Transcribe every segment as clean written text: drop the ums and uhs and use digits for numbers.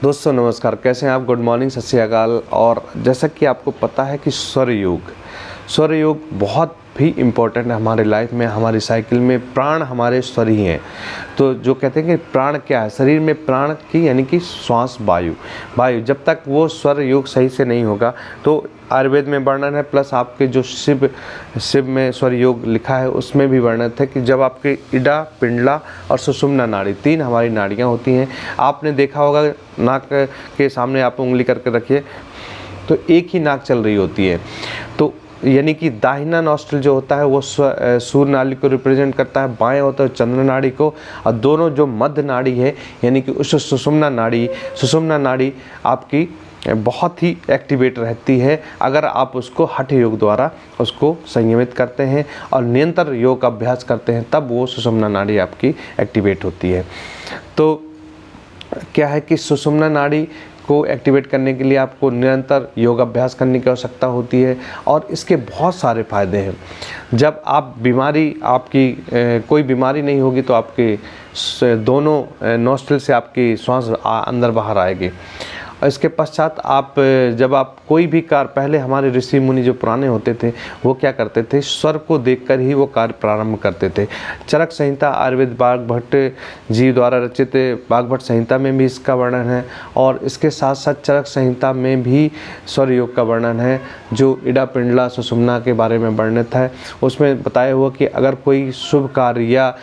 दोस्तों नमस्कार, कैसे हैं आप? गुड मॉर्निंग, सत श्री अकाल। और जैसा कि आपको पता है कि स्वर योग बहुत भी इम्पोर्टेंट है हमारे लाइफ में, हमारी साइकिल में। प्राण हमारे स्वर ही हैं। तो जो कहते हैं कि प्राण क्या है, शरीर में प्राण की यानी कि श्वास, वायु जब तक वो स्वर योग सही से नहीं होगा तो आयुर्वेद में वर्णन है, प्लस आपके जो शिव में स्वर योग लिखा है उसमें भी वर्णन है कि जब आपके इडा, पिंडला और सुषुम्ना नाड़ी, 3 हमारी नाड़ियाँ होती हैं। आपने देखा होगा नाक के सामने आप उंगली करके रखिए तो एक ही नाक चल रही होती है। तो यानी कि दाहिना नॉस्ट्रिल जो होता है वो सूर्य नाड़ी को रिप्रेजेंट करता है, बाएं होता है चंद्र नाड़ी को, और दोनों जो मध्य नाड़ी है यानी कि उस सुषुम्ना नाड़ी आपकी बहुत ही एक्टिवेट रहती है अगर आप उसको हठ योग द्वारा उसको संयमित करते हैं और निरंतर योग का अभ्यास करते हैं, तब वो सुषुम्ना नाड़ी आपकी एक्टिवेट होती है। तो क्या है कि सुषुम्ना नाड़ी को एक्टिवेट करने के लिए आपको निरंतर योग अभ्यास करने की आवश्यकता होती है और इसके बहुत सारे फायदे हैं। जब आप कोई बीमारी नहीं होगी तो आपके दोनों नोस्ट्रिल से आपकी सांस अंदर बाहर आएगी। और इसके पश्चात जब आप कोई भी कार्य, पहले हमारे ऋषि मुनि जो पुराने होते थे वो क्या करते थे, स्वर को देखकर ही वो कार्य प्रारंभ करते थे। चरक संहिता आयुर्वेद बागभट्ट जी द्वारा रचित बागभट्ट संहिता में भी इसका वर्णन है, और इसके साथ साथ चरक संहिता में भी स्वर योग का वर्णन है जो इडा, पिंडला, सुषुम्ना के बारे में वर्णित है। उसमें बताया हुआ कि अगर कोई शुभ कार्य या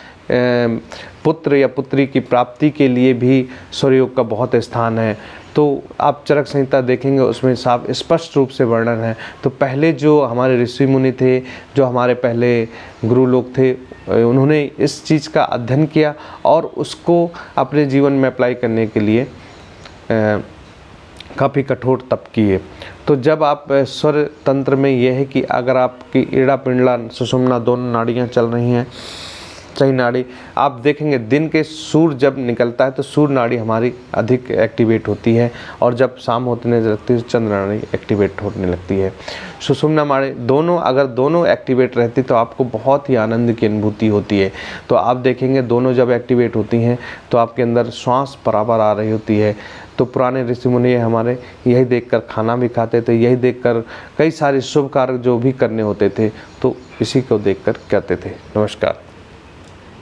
पुत्र या पुत्री की प्राप्ति के लिए भी स्वर योग का बहुत स्थान है। तो आप चरक संहिता देखेंगे उसमें साफ स्पष्ट रूप से वर्णन है। तो पहले जो हमारे ऋषि मुनि थे, जो हमारे पहले गुरु लोग थे, उन्होंने इस चीज़ का अध्ययन किया और उसको अपने जीवन में अप्लाई करने के लिए काफ़ी कठोर तप किए। तो जब आप स्वर तंत्र में यह है कि अगर आपकी इड़ा, पिंडला, सुषुम्ना दोनों नाड़ियाँ चल रही हैं, सही नाड़ी, आप देखेंगे दिन के सूर्य जब निकलता है तो सूर्य नाड़ी हमारी अधिक एक्टिवेट होती है, और जब शाम होने लगती है तो चंद्र नाड़ी एक्टिवेट होने लगती है। सुषुम्ना नाड़ी अगर दोनों एक्टिवेट रहती तो आपको बहुत ही आनंद की अनुभूति होती है। तो आप देखेंगे दोनों जब एक्टिवेट होती हैं तो आपके अंदर श्वास बराबर आ रही होती है। तो पुराने ऋषि मुनि हमारे यही देखकर खाना भी खाते थे, यही देखकर कई सारे शुभ कार्य जो भी करने होते थे तो इसी को देखकर करते थे। नमस्कार।